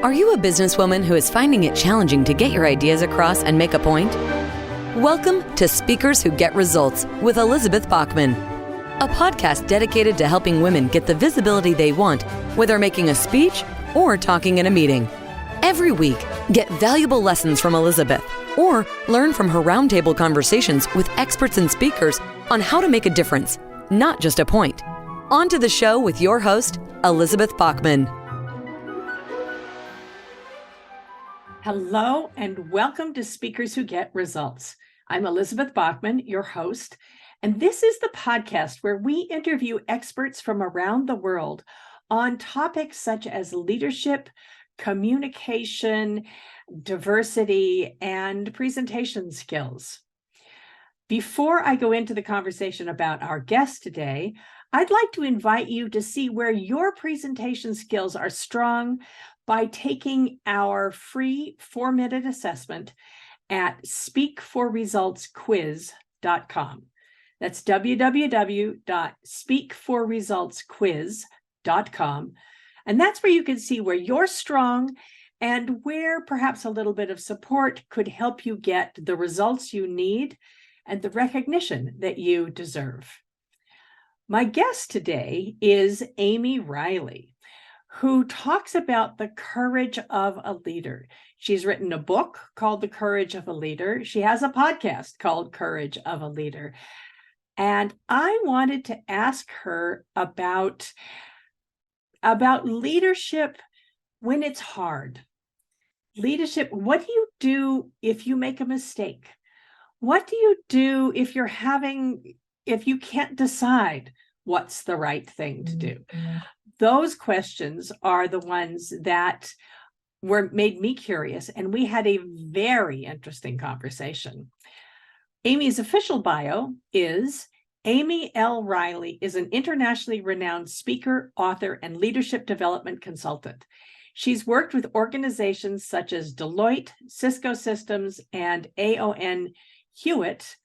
Are you a businesswoman who is finding it challenging to get your ideas across and make a point? Welcome to Speakers Who Get Results with Elizabeth Bachman, a podcast dedicated to helping women get the visibility they want, whether making a speech or talking in a meeting. Every week, get valuable lessons from Elizabeth or learn from her roundtable conversations with experts and speakers on how to make a difference, not just a point. On to the show with your host, Elizabeth Bachman. Hello and welcome to Speakers Who Get Results. I'm Elizabeth Bachman, your host, and this is the podcast where we interview experts from around the world on topics such as leadership, communication, diversity, and presentation skills. Before I go into the conversation about our guest today, I'd like to invite you to see where your presentation skills are strong by taking our free 4-minute assessment at speakforresultsquiz.com. That's www.speakforresultsquiz.com. And that's where you can see where you're strong and where perhaps a little bit of support could help you get the results you need and the recognition that you deserve. My guest today is Amy Riley, who talks about the courage of a leader. She's written a book called The Courage of a Leader. She has a podcast called Courage of a Leader. And I wanted to ask her about leadership when it's hard. Leadership, what do you do if you make a mistake? What do you do if you can't decide what's the right thing to do? Those questions are the ones that made me curious, and we had a very interesting conversation. Amy's official bio is Amy L. Riley is an internationally renowned speaker, author, and leadership development consultant. She's worked with organizations such as Deloitte, Cisco Systems, and AON Hewitt,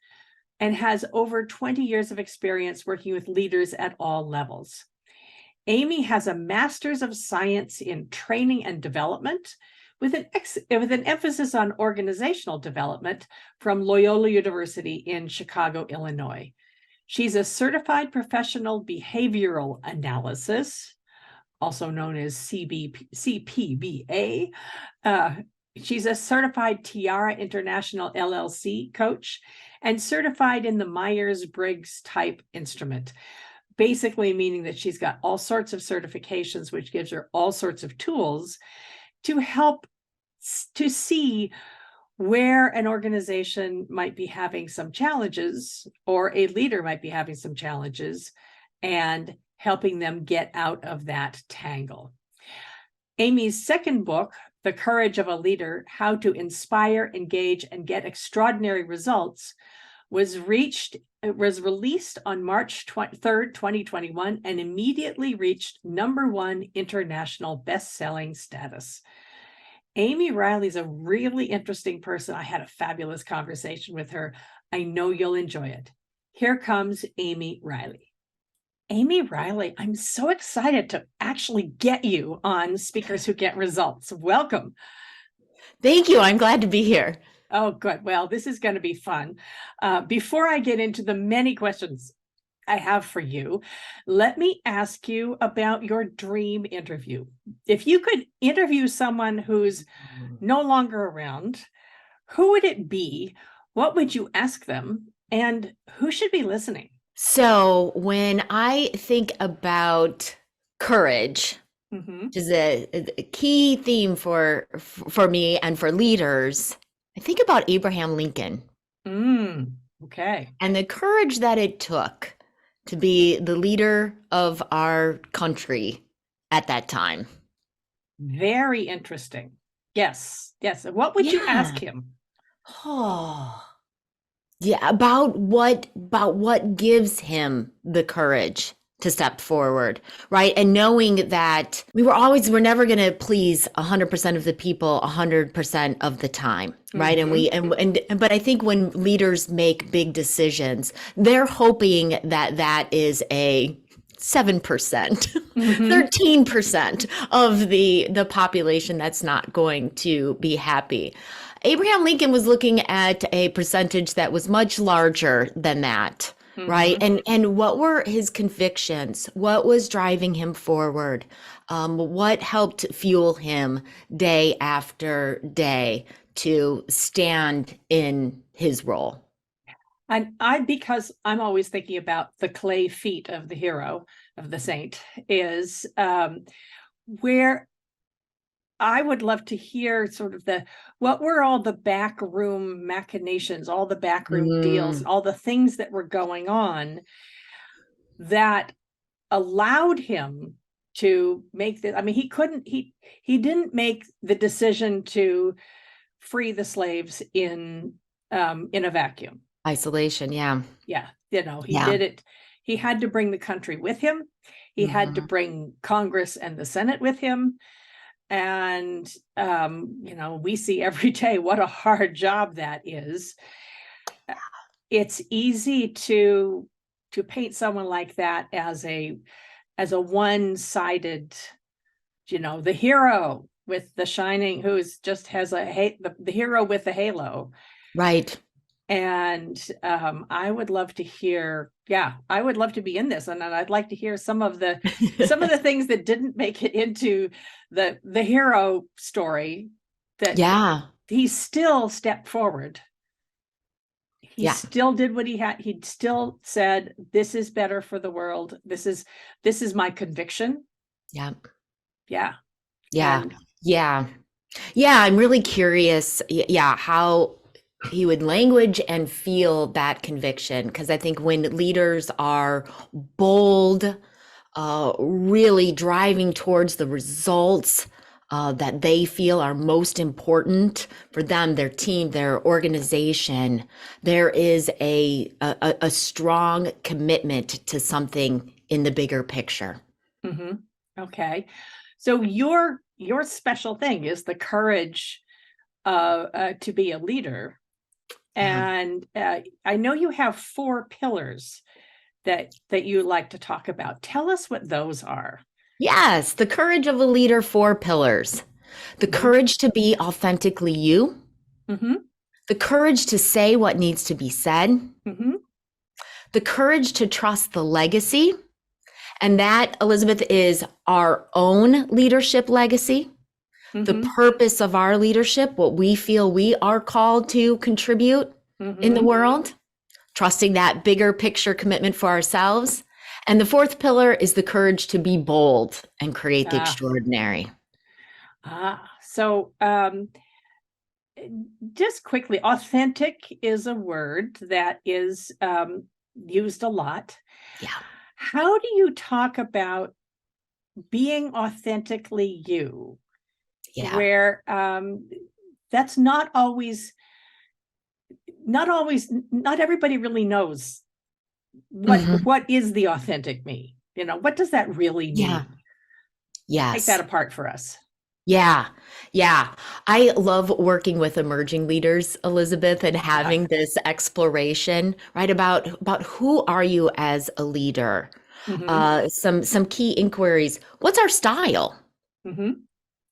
and has over 20 years of experience working with leaders at all levels. Amy has a Master's of Science in Training and Development with an emphasis on organizational development from Loyola University in Chicago, Illinois. She's a certified professional behavioral analysis, also known as CPBA. She's a certified Tiara International LLC coach and certified in the Myers-Briggs type instrument, basically meaning that she's got all sorts of certifications, which gives her all sorts of tools to help to see where an organization might be having some challenges or a leader might be having some challenges and helping them get out of that tangle. Amy's second book, The Courage of a Leader: How to Inspire, Engage, and Get Extraordinary Results, was released on March 3rd, 2021, and immediately reached #1 international best-selling status. Amy Riley is a really interesting person. I had a fabulous conversation with her. I know you'll enjoy it. Here comes Amy Riley. Amy Riley, I'm so excited to actually get you on Speakers Who Get Results. Welcome. Thank you. I'm glad to be here. Oh, good. Well, this is going to be fun. Before I get into the many questions I have for you, let me ask you about your dream interview. If you could interview someone who's no longer around, who would it be? What would you ask them? And who should be listening? So when I think about courage, which is a key theme for me and for leaders, I think about Abraham Lincoln. Okay. And the courage that it took to be the leader of our country at that time. Very interesting. Yes. What would you ask him? Oh, yeah, about what gives him the courage to step forward, right? And knowing that we're never going to please 100% of the people 100% of the time, right? But I think when leaders make big decisions, they're hoping that is a 7%, Mhm. 13% of the population that's not going to be happy. Abraham Lincoln was looking at a percentage that was much larger than that, right? Mhm. And what were his convictions? What was driving him forward? What helped fuel him day after day to stand in his role? And because I'm always thinking about the clay feet of the hero, of the saint, is where I would love to hear sort of what were all the backroom machinations, all the backroom deals, Mm, all the things that were going on that allowed him to make this. I mean, he didn't make the decision to free the slaves in a vacuum. isolation, yeah. Yeah, he Yeah. did it. He had to bring the country with him. He had to Hmm. bring Congress and the Senate with him. And we see every day what a hard job that is. It's easy to paint someone like that as a one-sided, the hero with the shining, who's just has the hero with the halo. Right. And I would love to hear, yeah, I would love to be in this, and I'd like to hear some of the things that didn't make it into the hero story, that Yeah. he still stepped forward. He Yeah. still did what he had. He still said, "This is better for the world. This is my conviction." Yeah. Yeah, Yeah. and Yeah. Yeah. I'm really curious. Yeah. How he would language and feel that conviction. Because I think when leaders are bold, really driving towards the results that they feel are most important for them, their team, their organization, there is a strong commitment to something in the bigger picture. mhm. Okay. So your special thing is the courage to be a leader. Yeah. And I know you have 4 pillars that you like to talk about. Tell us what those are. Yes, the courage of a leader, 4 pillars. The Mhm. courage to be authentically you, Mhm. the courage to say what needs to be said, Mhm. the courage to trust the legacy. And that, Elizabeth, is our own leadership legacy, the Mhm. purpose of our leadership, what we feel we are called to contribute in the Mhm. world, trusting that bigger picture commitment for ourselves. And the fourth pillar is the courage to be bold and create the Ah, extraordinary. so just quickly, authentic is a word that is used a lot. Yeah. How do you talk about being authentically you, Yeah. where that's not everybody really knows Mhm. what is the authentic me? What does that really Yeah. mean? Take that Yes. apart for us. Yeah. Yeah. I love working with emerging leaders, Elizabeth, and Uh-huh. having this exploration, right, about who are you as a leader? Mm-hmm. Some key inquiries. What's our style? Mm-hmm.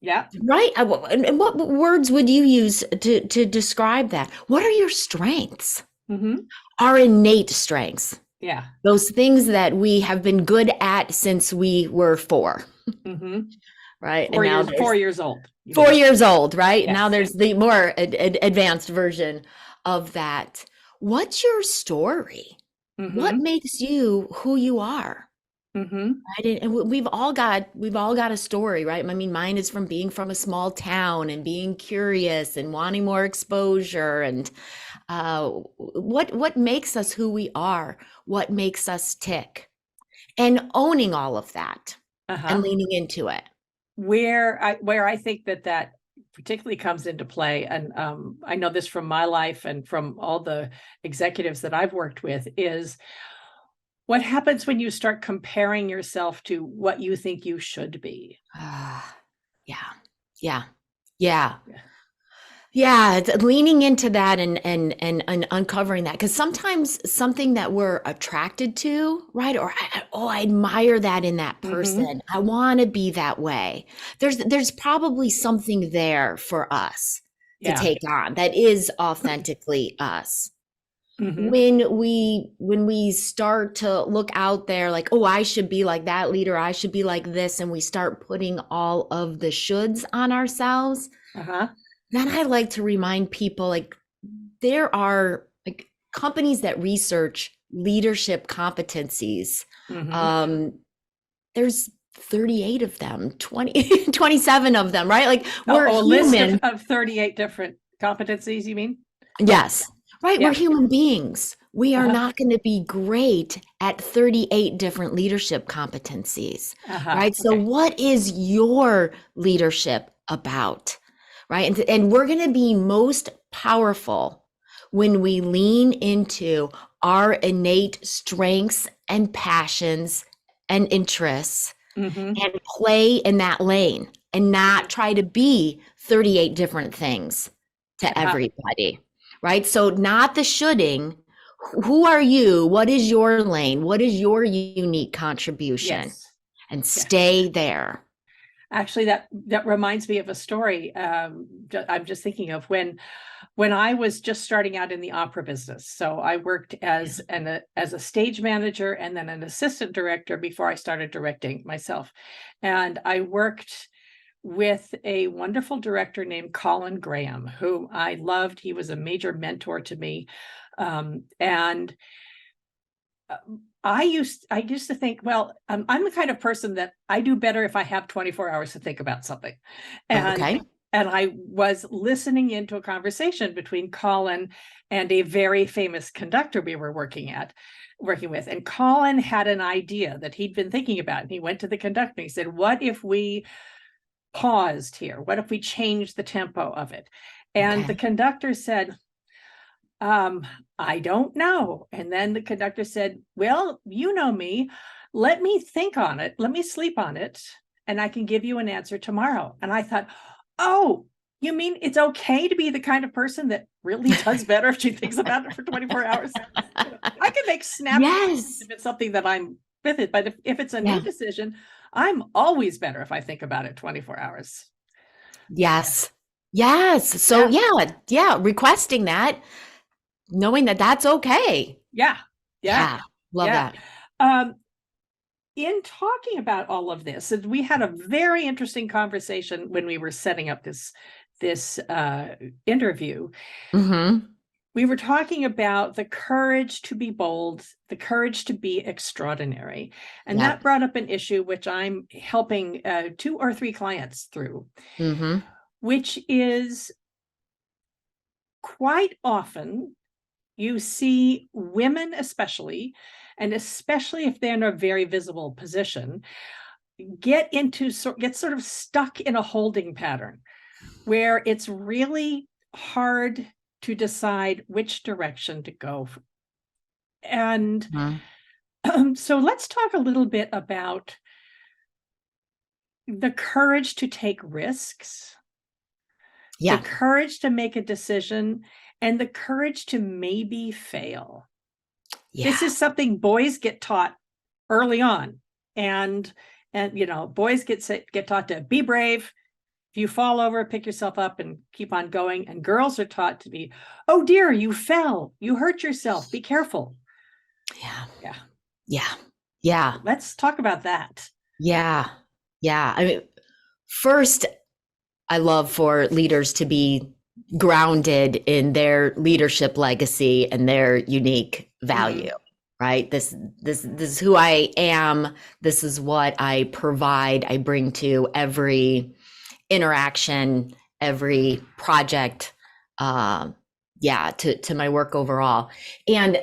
Yeah. Right? And what words would you use to describe that? What are your strengths? Mm-hmm. Our innate strengths, Yeah. those things that we have been good at since we were 4, Mm-hmm. right? And four now years there's 4 years old, you 4 mean? years old, right? Now Yes. there's the more advanced version of that. What's your story? What Mm-hmm. makes you who you are? Mm-hmm. Right? And we've all got a story, right? I mean, mine is from being from a small town and being curious and wanting more exposure. And what makes us who we are? What makes us tick? And owning all of that and Uh-huh. leaning into it. Where I think that particularly comes into play, and I know this from my life and from all the executives that I've worked with, is what happens when you start comparing yourself to what you think you should be. Ah, yeah, yeah, yeah. Yeah. Yeah, leaning into that and uncovering that, because sometimes something that we're attracted to, right? Or I admire that in that Mm-hmm. person. I want to be that way. There's probably something there for us to Yeah. take on that is authentically us. Mm-hmm. When we start to look out there like, oh, I should be like that leader, I should be like this, and we start putting all of the shoulds on ourselves, Uh-huh. then I like to remind people like there are like companies that research leadership competencies. Mm-hmm. Um, there's 38 of them, 20, 27 of them, right? Like we're Oh, a list human. of 38 different competencies, you mean? Yeah. Yes, right. We're Yeah. human beings. We are Uh-huh. not going to be great at 38 different leadership competencies, Uh-huh. right? So, Okay. what is your leadership about, right? And we're going to be most powerful when we lean into our innate strengths and passions and interests Mm-hmm. and play in that lane and not try to be 38 different things to Uh-huh. everybody, right? So, not the shoulding. Who are you? What is your lane? What is your unique contribution? Yes. And Yeah. stay there. Actually, that reminds me of a story. I'm just thinking of when I was just starting out in the opera business. So I worked as a stage manager and then an assistant director before I started directing myself. And I worked with a wonderful director named Colin Graham, who I loved. He was a major mentor to me. And I used to think, well, I'm the kind of person that I do better if I have 24 hours to think about something. And Okay. and I was listening into a conversation between Colin and a very famous conductor we were working with. And Colin had an idea that he'd been thinking about. And he went to the conductor and he said, what if we paused here? What if we changed the tempo of it? And the Okay. conductor said, I don't know. And then the conductor said, well, you know me. Let me think on it. Let me sleep on it. And I can give you an answer tomorrow. And I thought, oh, you mean it's okay to be the kind of person that really does better if she thinks about it for 24 hours? I can make snap Yes. if it's something that I'm with it. But if it's a new Yeah. decision, I'm always better if I think about it 24 hours. Yes. Yes. So yeah, requesting that, knowing that that's okay. Yeah. Yeah. Love that. In talking about all of this, and we had a very interesting conversation when we were setting up this interview. Mm-hmm. We were talking about the courage to be bold, the courage to be extraordinary, and Yep. that brought up an issue which I'm helping 2 or 3 clients through, Mm-hmm. which is quite often you see women especially, and especially if they're in a very visible position, get sort of stuck in a holding pattern where it's really hard to decide which direction to go. And so let's talk a little bit about the courage to take risks, the Yeah. courage to make a decision, and the courage to maybe fail. Yeah. This is something boys get taught early on. And boys get taught to be brave. If you fall over, pick yourself up and keep on going. And girls are taught to be, oh dear, you fell, you hurt yourself, be careful. Yeah. Yeah. Yeah. Yeah. Let's talk about that. Yeah. Yeah. I mean, first, I love for leaders to be grounded in their leadership legacy and their unique value, right? This is who I am. This is what I provide. I bring to every interaction, every project, to my work overall. And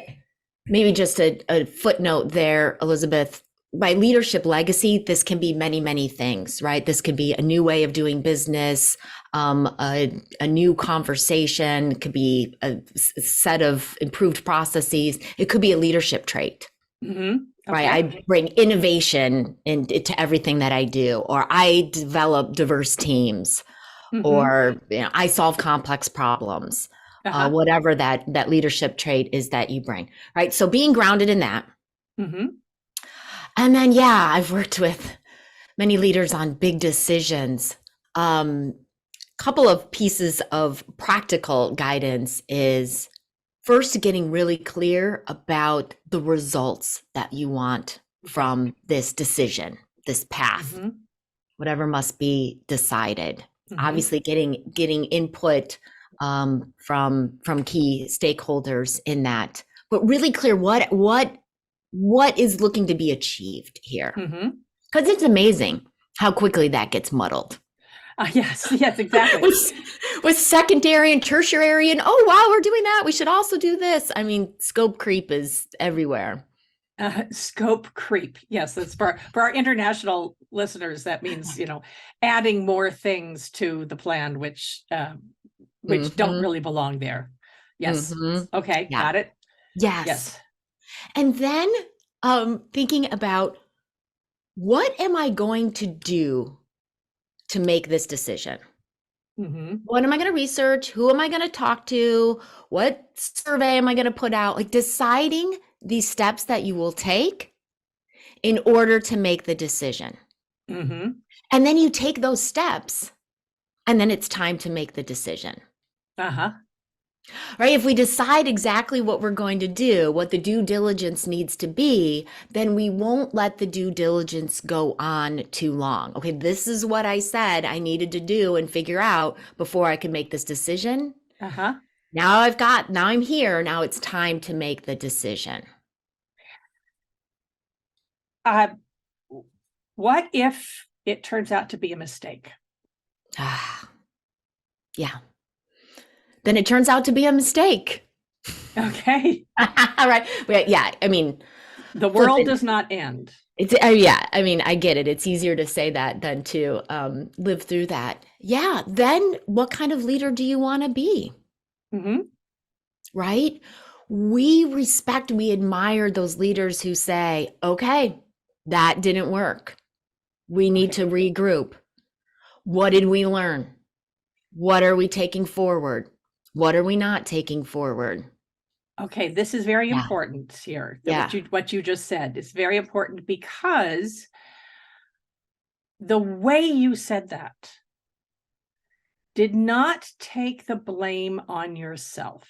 maybe just a footnote there, Elizabeth. By leadership legacy, this can be many, many things, right? This could be a new way of doing business, a new conversation, it could be a set of improved processes. It could be a leadership trait, Okay. right? I bring innovation into everything that I do, or I develop diverse teams, or I solve complex problems, whatever that leadership trait is that you bring, right? So being grounded in that. And then, I've worked with many leaders on big decisions. Couple of pieces of practical guidance is first getting really clear about the results that you want from this decision, this path, whatever must be decided. Obviously getting input from key stakeholders in that, but really clear what is looking to be achieved here. Because it's amazing how quickly that gets muddled. Yes, exactly. with secondary and tertiary, and oh wow, we're doing that. We should also do this. I mean, scope creep is everywhere. Scope creep. Yes, that's for our international listeners. That means adding more things to the plan, which don't really belong there. Yes. Okay. Yeah. Got it. Yes. And then thinking about what am I going to do to make this decision? What am I going to research? Who am I going to talk to? What survey am I going to put out? Like deciding these steps that you will take in order to make the decision. And then you take those steps and then it's time to make the decision. Right? If we decide exactly what we're going to do, what the due diligence needs to be, then we won't let the due diligence go on too long. Okay, this is what I said I needed to do and figure out before I could make this decision. Now I'm here. Now it's time to make the decision. What if it turns out to be a mistake? Yeah. Then it turns out to be a mistake. Okay. All right. Yeah. I mean, the world does not end. It's I mean, I get it. It's easier to say that than to live through that. Yeah. Then what kind of leader do you want to be? Right? We admire those leaders who say, okay, that didn't work. We need to regroup. What did we learn? What are we taking forward? What are we not taking forward? Okay, this is very important here. What you just said is very important because the way you said that did not take the blame on yourself.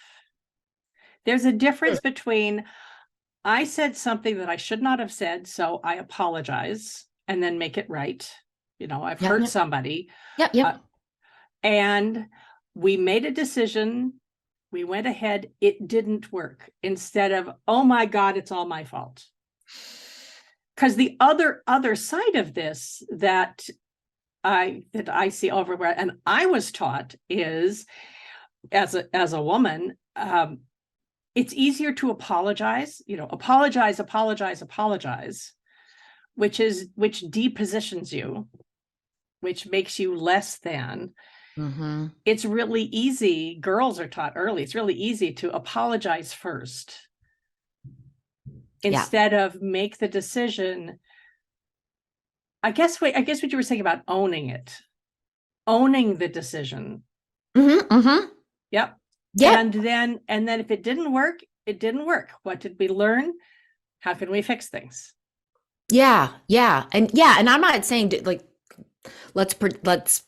There's a difference between I said something that I should not have said, so I apologize and then make it right. I've hurt somebody. And we made a decision. We went ahead. It didn't work. Instead of, oh my God, it's all my fault. Because the other side of this that I see everywhere, and I was taught is, as a woman, it's easier to apologize. Apologize, which depositions you, which makes you less than. It's really easy. Girls are taught early. It's really easy to apologize first instead of make the decision. I guess what you were saying about owning the decision. Yep. And then if it didn't work, it didn't work. What did we learn? How can we fix things? And I'm not saying let's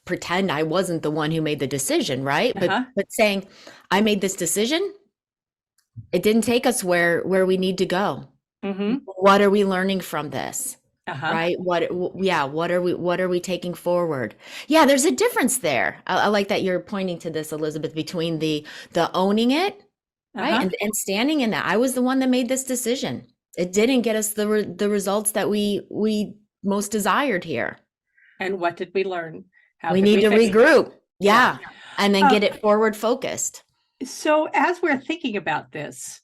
pretend I wasn't the one who made the decision, right? But saying I made this decision, it didn't take us where we need to go. What are we learning from this? Right? What are we taking forward? Yeah, there's a difference there. I like that you're pointing to this, Elizabeth, between the owning it, right, and standing in that. I was the one that made this decision. It didn't get us the results that we most desired here. And what did we learn? We need to regroup. Yeah. And then get it forward focused. So as we're thinking about this,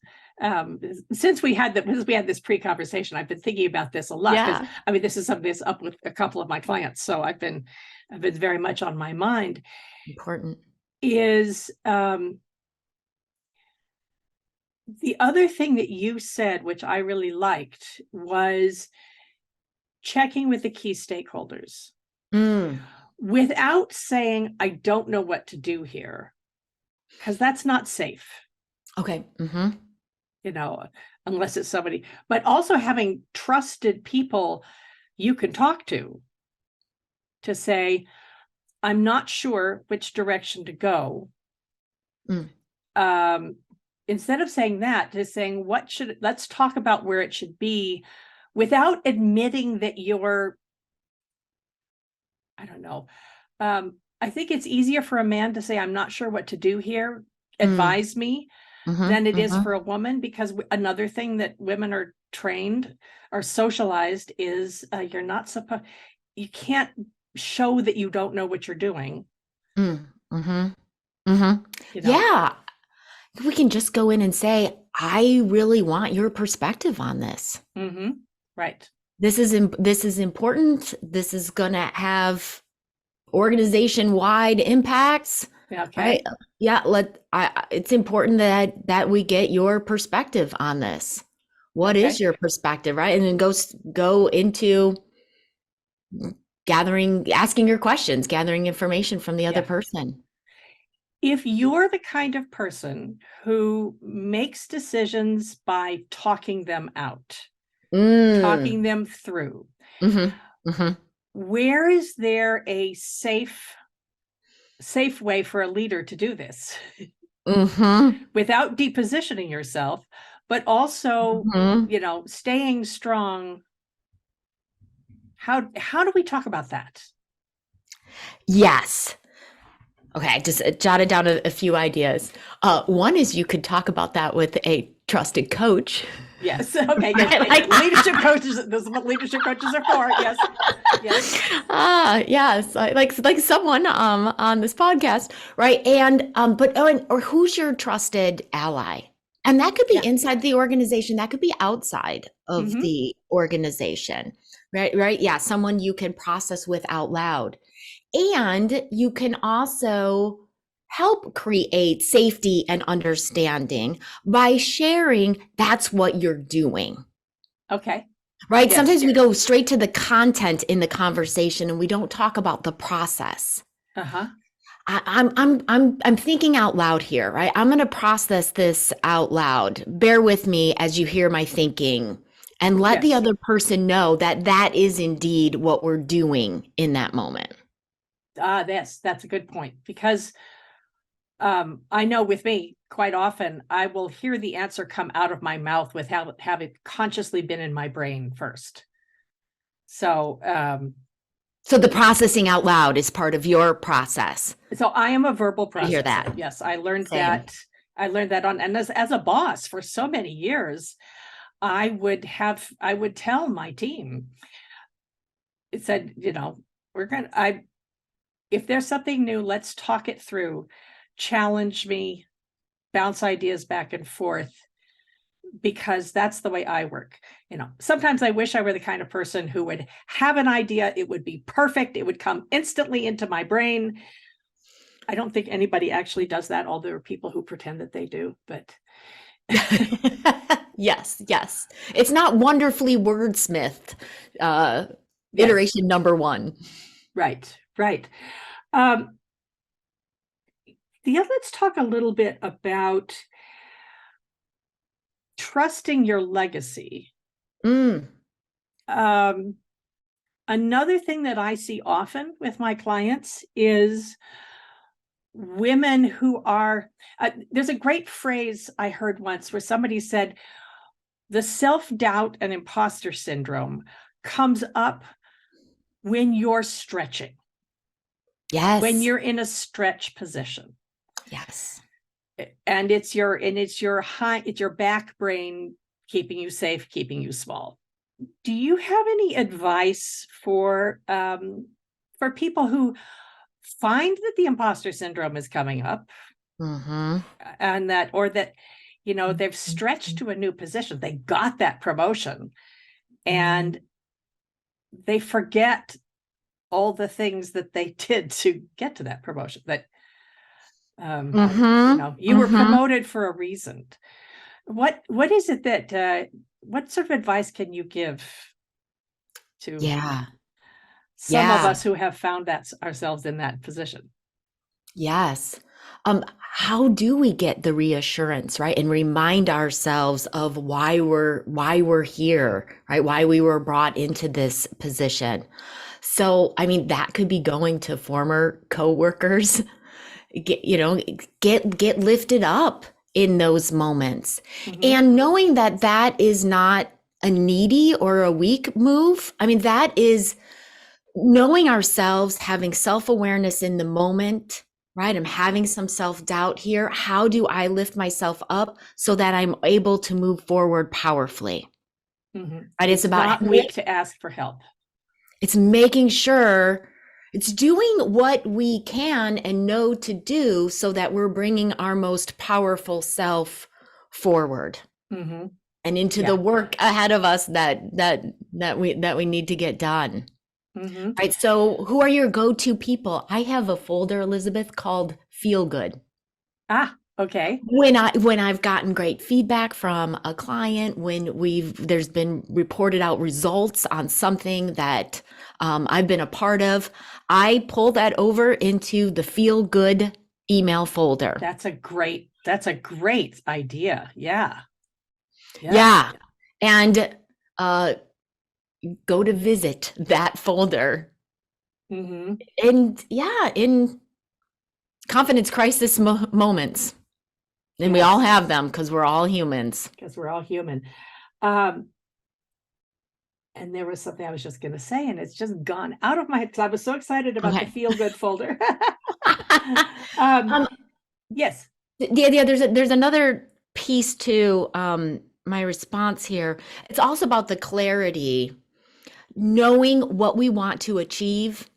since we had this pre-conversation, I've been thinking about this a lot. I mean, this is something that's up with a couple of my clients. So I've been very much on my mind. Important. Is the other thing that you said, which I really liked, was checking with the key stakeholders. without saying, I don't know what to do here, because that's not safe, Okay. Mm-hmm. you know, unless it's somebody, but also having trusted people you can talk to say, I'm not sure which direction to go. Mm. Instead of saying that, to saying, let's talk about where it should be, without admitting that I don't know. I think it's easier for a man to say, I'm not sure what to do here, advise me, Mm-hmm. than it is Mm-hmm. for a woman, because another thing that women are trained or socialized is you can't show that you don't know what you're doing. Mm-hmm. Mm-hmm. You know? Yeah. We can just go in and say, I really want your perspective on this. Mm-hmm. Right. This is important. This is going to have organization-wide impacts. Okay. Right? Yeah, it's important that we get your perspective on this. What is Okay. your perspective, right? And then go into asking your questions, gathering information from the other Yeah. person. If you're the kind of person who makes decisions by talking them out, talking them through, Mm-hmm. Mm-hmm. where is there a safe way for a leader to do this Mm-hmm. without depositioning yourself, but also, Mm-hmm. staying strong? How do we talk about that? Yes. Okay, I just jotted down a few ideas. One is you could talk about that with a trusted coach. Yes. Okay. Yes. Right? Leadership coaches. This is what leadership coaches are for. Yes. Yes. Yes. Like someone on this podcast, right? And or who's your trusted ally? And that could be inside the organization. That could be outside of Mm-hmm. the organization, right? Right? Yeah, someone you can process with out loud. And you can also help create safety and understanding by sharing that's what you're doing. Okay. Right? Yes. Sometimes we go straight to the content in the conversation and we don't talk about the process. Uh-huh. I'm thinking out loud here, right? I'm going to process this out loud. Bear with me as you hear my thinking and let the other person know that that is indeed what we're doing in that moment. That's a good point, because I know with me, quite often I will hear the answer come out of my mouth without having consciously been in my brain first. So the processing out loud is part of your process. So I am a verbal processor. I hear that. Yes, I learned Same. that. I learned that and as a boss for so many years, I would tell my team, it said, if there's something new, let's talk it through, challenge me, bounce ideas back and forth, because that's the way I work. Sometimes I wish I were the kind of person who would have an idea, it would be perfect, it would come instantly into my brain. I don't think anybody actually does that, although there are people who pretend that they do, but yes. It's not wonderfully wordsmith, iteration number 1. Right. Let's talk a little bit about trusting your legacy. Another thing that I see often with my clients is women who are, there's a great phrase I heard once where somebody said, the self-doubt and imposter syndrome comes up when you're stretching. Yes. When you're in a stretch position. Yes. And it's your back brain keeping you safe, keeping you small. Do you have any advice for people who find that the imposter syndrome is coming up, and that they've stretched to a new position, they got that promotion, and they forget all the things that they did to get to that promotion, that you were promoted for a reason. What is it that what sort of advice can you give to some of Yeah. us who have found that ourselves in that position. Yes. How do we get the reassurance, right? And remind ourselves of why we're here, right? Why we were brought into this position. So, I mean, that could be going to former coworkers, get lifted up in those moments. Mhm. And knowing that that is not a needy or a weak move. I mean, that is knowing ourselves, having self-awareness in the moment, right? I'm having some self-doubt here. How do I lift myself up so that I'm able to move forward powerfully? Mhm. Right? It's about not weak to ask for help. it's making sure it's doing what we can and know to do so that we're bringing our most powerful self forward Mhm. and into Yeah. the work ahead of us that we need to get done. Mhm. Right. So who are your go-to people? I have a folder, Elizabeth, called Feel Good. Okay. When I've gotten great feedback from a client, when there's been reported out results on something that I've been a part of, I pull that over into the Feel Good email folder. That's a great idea. Yeah. Yeah. And go to visit that folder. Mm-hmm. And yeah, in confidence crisis moments. And we all have them because we're all humans. Because we're all human. And there was something I was just going to say, and it's just gone out of my head because I was so excited about the Okay. feel good folder. Um, Yes. yeah, there's another piece to my response here. It's also about the clarity, knowing what we want to achieve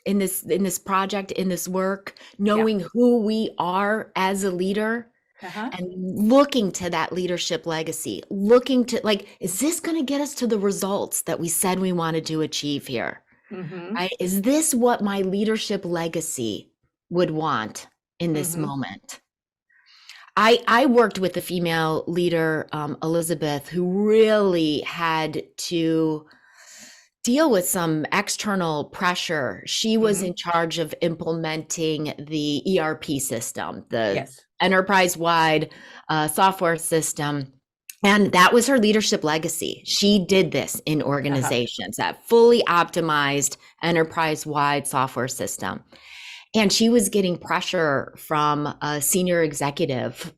in this project, in this work, knowing who we are as a leader. Uh-huh. And looking to that leadership legacy, looking to like, is this going to get us to the results that we said we wanted to achieve here? Mm-hmm. Right? Is this what my leadership legacy would want in this moment? I worked with a female leader, Elizabeth, who really had to deal with some external pressure. She was in charge of implementing the ERP system, the enterprise-wide software system. And that was her leadership legacy. She did this in organizations, that fully optimized enterprise-wide software system. And she was getting pressure from a senior executive,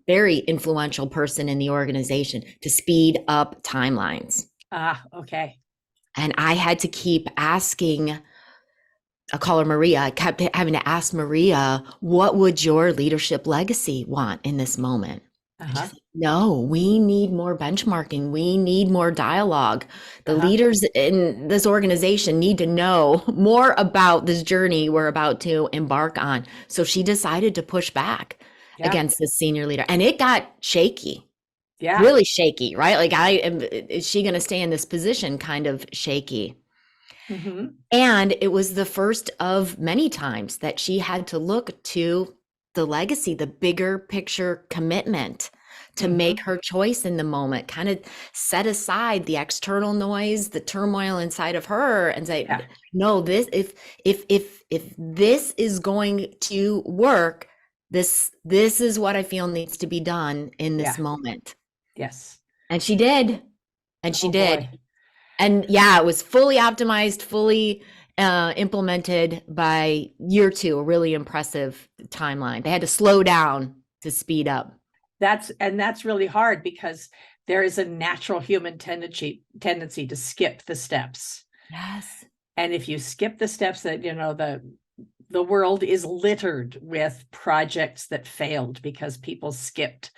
very influential person in the organization to speed up timelines. Okay. And I had to keep asking, I call her Maria. I kept having to ask Maria, what would your leadership legacy want in this moment? And she's like, no, we need more benchmarking. We need more dialogue. The leaders in this organization need to know more about this journey we're about to embark on. So she decided to push back against this senior leader. And it got shaky. Yeah. Really shaky, right? Like, is she going to stay in this position? Kind of shaky. Mm-hmm. And it was the first of many times that she had to look to the legacy, the bigger picture commitment to make her choice in the moment, kind of set aside the external noise, the turmoil inside of her, and say, no, this if this is going to work, this is what I feel needs to be done in this moment. Yes. And she did. And she did. Boy. And yeah, it was fully optimized, fully implemented by year 2, a really impressive timeline. They had to slow down to speed up. That's really hard because there is a natural human tendency to skip the steps. Yes. And if you skip the steps, that the world is littered with projects that failed because people skipped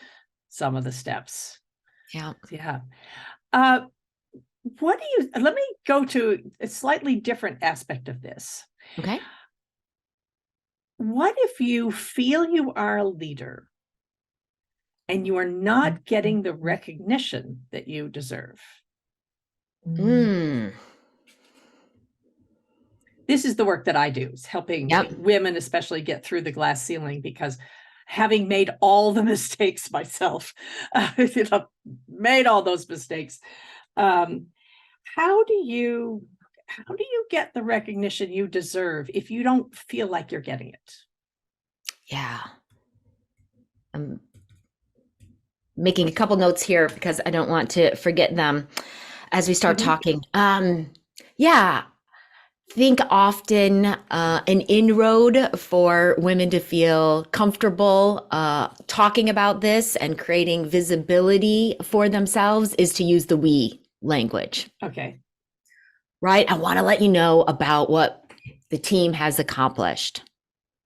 some of the steps. Yeah. Yeah. Let me go to a slightly different aspect of this. Okay. What if you feel you are a leader and you are not getting the recognition that you deserve? Mm. This is the work that I do, is helping women especially get through the glass ceiling, because having made all the mistakes myself, made all those mistakes. How do you how do you get the recognition you deserve if you don't feel like you're getting it? Yeah. I'm making a couple notes here because I don't want to forget them as we start talking. Yeah, think often an inroad for women to feel comfortable talking about this and creating visibility for themselves is to use the we language. Okay. Right? I want to let you know about what the team has accomplished.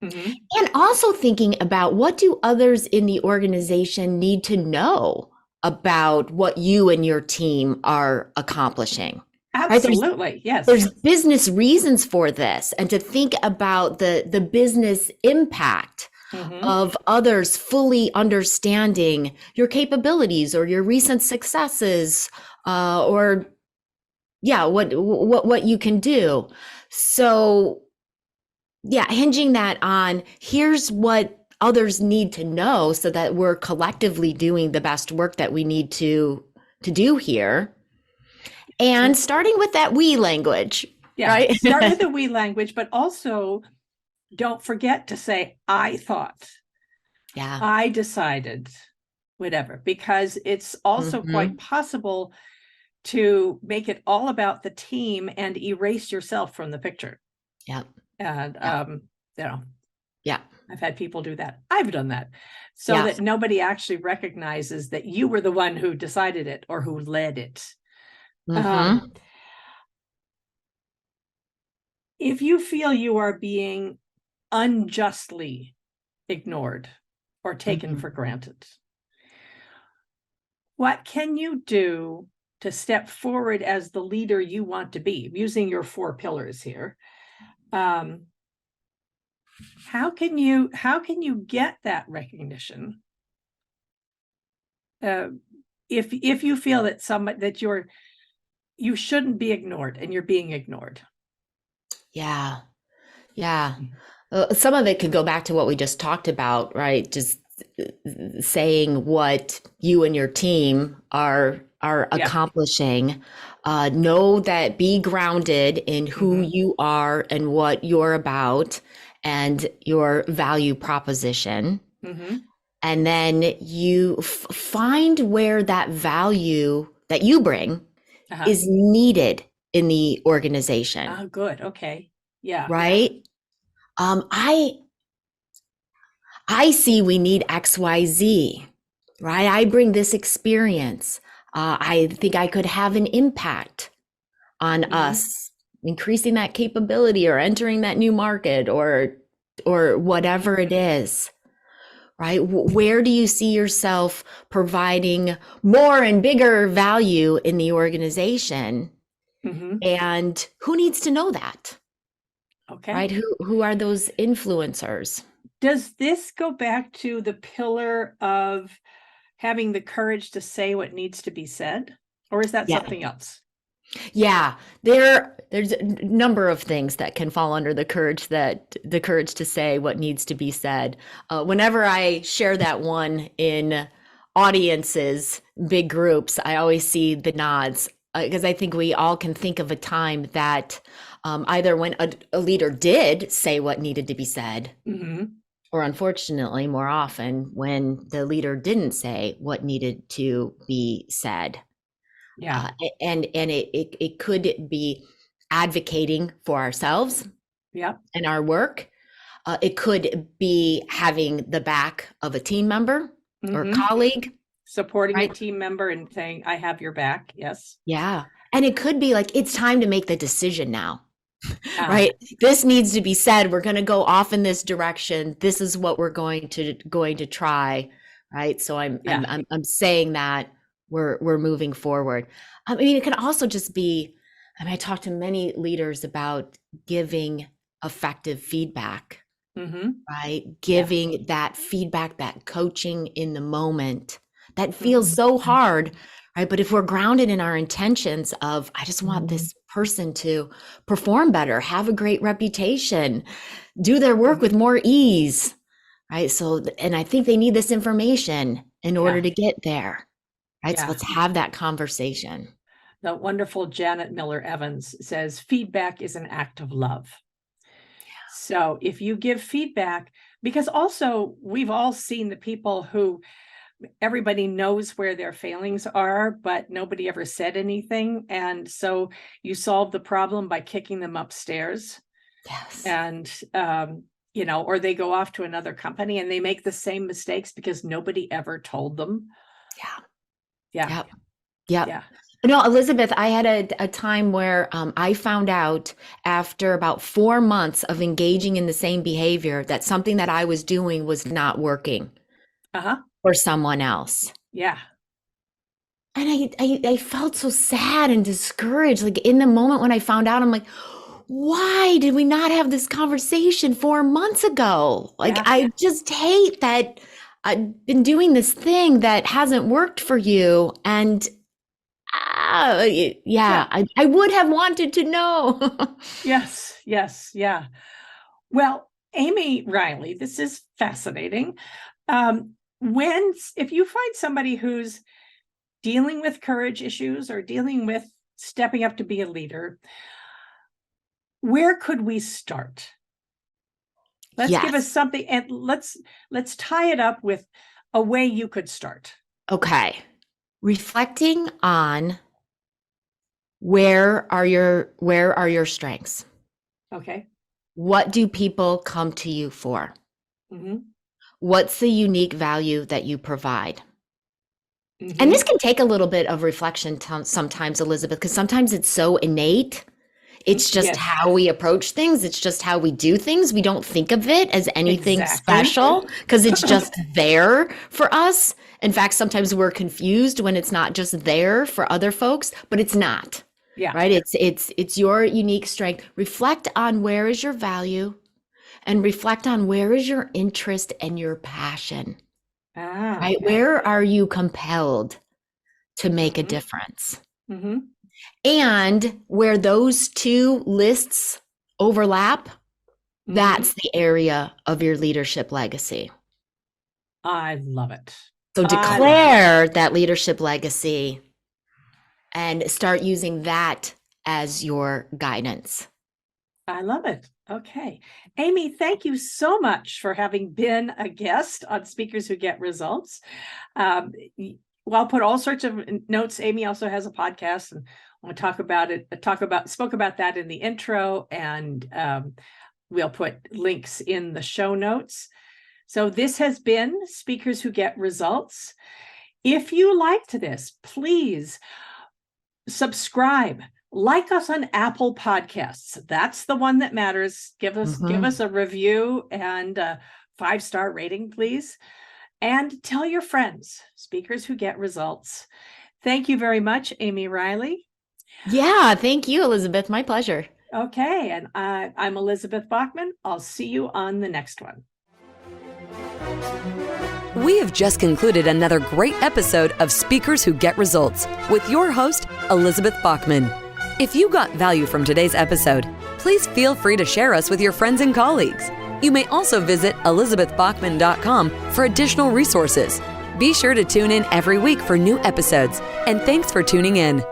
Mm-hmm. And also thinking about what do others in the organization need to know about what you and your team are accomplishing. Absolutely. Right? Yes. There's business reasons for this, and to think about the business impact of others fully understanding your capabilities or your recent successes, or what you can do. So yeah, hinging that on here's what others need to know so that we're collectively doing the best work that we need to do here. And starting with that we language. Yeah. Right? Start with the we language, but also don't forget to say, I thought, Yeah. I decided, whatever, because it's also quite possible to make it all about the team and erase yourself from the picture. Yeah. And, Yeah. I've had people do that. I've done that. So that nobody actually recognizes that you were the one who decided it or who led it. If you feel you are being unjustly ignored or taken for granted, what can you do to step forward as the leader you want to be, using your 4 pillars here? How can you get that recognition? If you feel that you shouldn't be ignored and you're being ignored. Yeah. Yeah. Some of it could go back to what we just talked about, right? Just saying what you and your team are accomplishing. Know that, be grounded in who you are and what you're about and your value proposition. And then you find where that value that you bring is needed in the organization. Oh, good. Okay. Yeah. Right. I see we need XYZ, right? I bring this experience. I think I could have an impact on us, increasing that capability or entering that new market or whatever it is, right? Where do you see yourself providing more and bigger value in the organization? And who needs to know that? Okay. Right? Who are those influencers? Does this go back to the pillar of having the courage to say what needs to be said? Or is that something else? Yeah, there's a number of things that can fall under the courage to say what needs to be said. Whenever I share that one in audiences, big groups, I always see the nods because I think we all can think of a time that either when a leader did say what needed to be said, or unfortunately, more often when the leader didn't say what needed to be said. Yeah. And it could be advocating for ourselves and our work. It could be having the back of a team member or colleague. Supporting a team member and saying, I have your back. Yes. Yeah. And it could be like, it's time to make the decision now. Right? This needs to be said. We're going to go off in this direction. This is what we're going to try. Right. So I'm saying that we're moving forward. I mean, it can also just be, I talk to many leaders about giving effective feedback, right? Giving that feedback, that coaching in the moment that feels so hard, right? But if we're grounded in our intentions of, I just want this person to perform better, have a great reputation, do their work with more ease, right? So, and I think they need this information in order to get there. Right. So let's have that conversation. The wonderful Janet Miller Evans says, feedback is an act of love. So if you give feedback, because also we've all seen the people who everybody knows where their failings are, but nobody ever said anything. And so you solve the problem by kicking them upstairs. Yes. And, or they go off to another company and they make the same mistakes because nobody ever told them. Yeah. Yeah. No, Elizabeth, I had a time where I found out after about 4 months of engaging in the same behavior that something that I was doing was not working for someone else. Yeah. And I felt so sad and discouraged. Like in the moment when I found out, I'm like, why did we not have this conversation 4 months ago? Like, I just hate that I've been doing this thing that hasn't worked for you. And I would have wanted to know. Yes. Yeah. Well, Amy Riley, this is fascinating. If you find somebody who's dealing with courage issues or dealing with stepping up to be a leader, where could we start? Let's give us something, and let's tie it up with a way you could start. Okay. Reflecting on where are your strengths? Okay. What do people come to you for? Mm-hmm. What's the unique value that you provide? Mm-hmm. And this can take a little bit of reflection sometimes, Elizabeth, because sometimes it's so innate. It's just how we approach things. It's just how we do things. We don't think of it as anything special because it's just there for us. In fact, sometimes we're confused when it's not just there for other folks, but it's not. Yeah. Right? It's your unique strength. Reflect on where is your value and reflect on where is your interest and your passion. Right? Okay. Where are you compelled to make a difference? Mm-hmm. And where those two lists overlap, that's the area of your leadership legacy. I love it. So declare that leadership legacy and start using that as your guidance. I love it. Okay. Amy, thank you so much for having been a guest on Speakers Who Get Results. I'll put all sorts of notes. Amy also has a podcast, and we'll talk about it. Spoke about that in the intro, and we'll put links in the show notes. So this has been Speakers Who Get Results. If you liked this, please subscribe. Like us on Apple Podcasts. That's the one that matters. Give us a review and a 5-star rating, please. And tell your friends, Speakers Who Get Results. Thank you very much, Amy Riley. Yeah, thank you, Elizabeth. My pleasure. Okay, and I'm Elizabeth Bachman. I'll see you on the next one. We have just concluded another great episode of Speakers Who Get Results with your host, Elizabeth Bachman. If you got value from today's episode, please feel free to share us with your friends and colleagues. You may also visit elizabethbachman.com for additional resources. Be sure to tune in every week for new episodes, and thanks for tuning in.